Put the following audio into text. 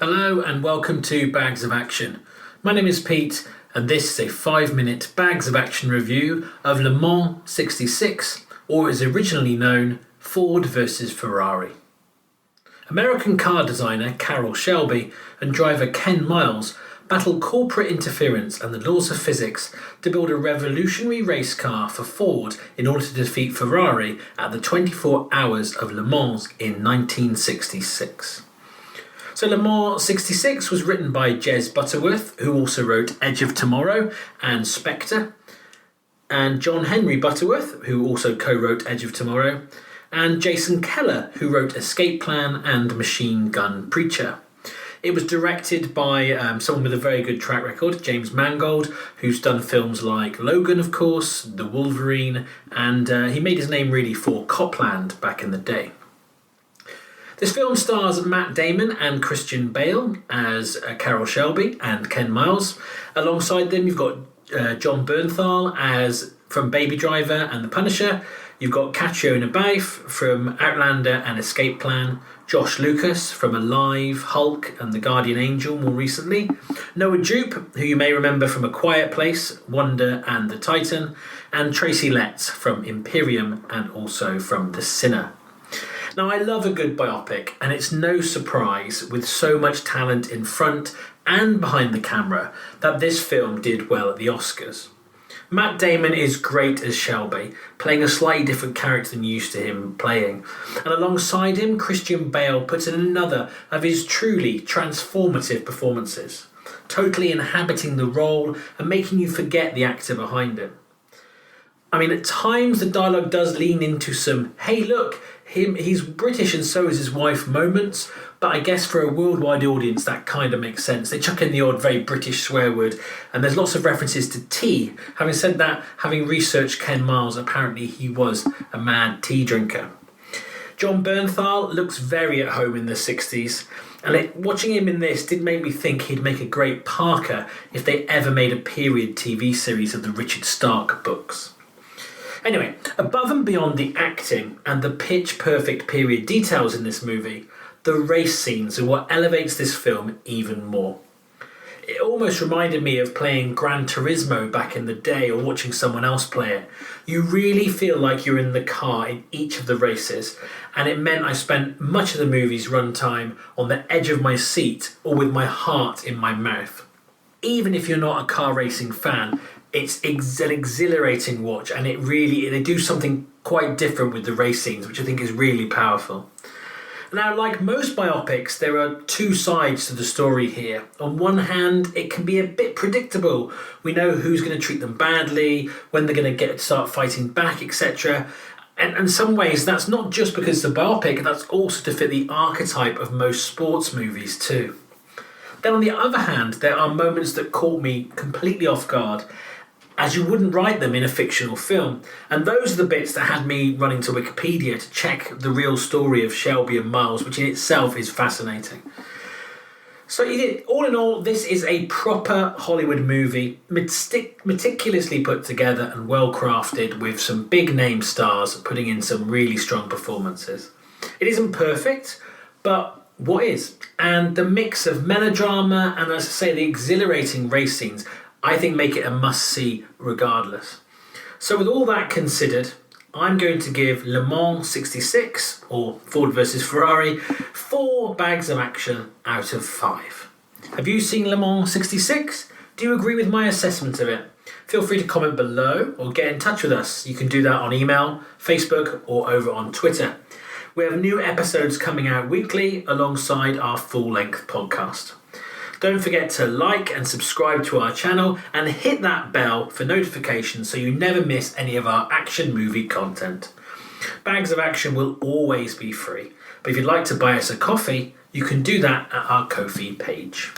Hello and welcome to Bags of Action. My name is Pete and this is a 5-minute Bags of Action review of Le Mans 66, or as originally known, Ford versus Ferrari. American car designer Carroll Shelby and driver Ken Miles battled corporate interference and the laws of physics to build a revolutionary race car for Ford in order to defeat Ferrari at the 24 Hours of Le Mans in 1966. So Le Mans 66 was written by Jez Butterworth, who also wrote Edge of Tomorrow and Spectre, and John Henry Butterworth, who also co-wrote Edge of Tomorrow, and Jason Keller, who wrote Escape Plan and Machine Gun Preacher. It was directed by someone with a very good track record, James Mangold, who's done films like Logan, of course, The Wolverine, and he made his name really for Copland back in the day. This film stars Matt Damon and Christian Bale as Carroll Shelby and Ken Miles. Alongside them, you've got Jon Bernthal as from Baby Driver and The Punisher. You've got Caitriona Balfe from Outlander and Escape Plan. Josh Lucas from Alive, Hulk and The Guardian Angel more recently. Noah Jupe, who you may remember from A Quiet Place, Wonder and The Titan. And Tracy Letts from Imperium and also from The Sinner. Now, I love a good biopic, and it's no surprise, with so much talent in front and behind the camera, that this film did well at the Oscars. Matt Damon is great as Shelby, playing a slightly different character than used to him playing. And alongside him, Christian Bale puts in another of his truly transformative performances, totally inhabiting the role and making you forget the actor behind him. I mean, at times the dialogue does lean into some, hey look, he's British and so is his wife moments, but I guess for a worldwide audience that kind of makes sense. They chuck in the odd very British swear word, and there's lots of references to tea. Having said that, having researched Ken Miles, apparently he was a mad tea drinker. Jon Bernthal looks very at home in the 60s, and watching him in this did make me think he'd make a great Parker if they ever made a period TV series of the Richard Stark books. Anyway, above and beyond the acting and the pitch-perfect period details in this movie, the race scenes are what elevates this film even more. It almost reminded me of playing Gran Turismo back in the day or watching someone else play it. You really feel like you're in the car in each of the races, and it meant I spent much of the movie's runtime on the edge of my seat or with my heart in my mouth. Even if you're not a car racing fan, it's an exhilarating watch, and they do something quite different with the race scenes, which I think is really powerful. Now, like most biopics, there are two sides to the story here. On one hand, it can be a bit predictable. We know who's going to treat them badly, when they're going to start fighting back, etc. And in some ways, that's not just because it's a biopic, that's also to fit the archetype of most sports movies too. Then on the other hand, there are moments that caught me completely off guard, as you wouldn't write them in a fictional film. And those are the bits that had me running to Wikipedia to check the real story of Shelby and Miles, which in itself is fascinating. So all in all, this is a proper Hollywood movie, meticulously put together and well crafted, with some big name stars putting in some really strong performances. It isn't perfect, but what is? And the mix of melodrama and, as I say, the exhilarating race scenes, I think make it a must-see regardless. So with all that considered, I'm going to give Le Mans 66, or Ford versus Ferrari, 4 bags of action out of 5. Have you seen Le Mans 66? Do you agree with my assessment of it? Feel free to comment below or get in touch with us. You can do that on email, Facebook, or over on Twitter. We have new episodes coming out weekly alongside our full-length podcast. Don't forget to like and subscribe to our channel and hit that bell for notifications so you never miss any of our action movie content. Bags of Action will always be free, but if you'd like to buy us a coffee, you can do that at our Ko-fi page.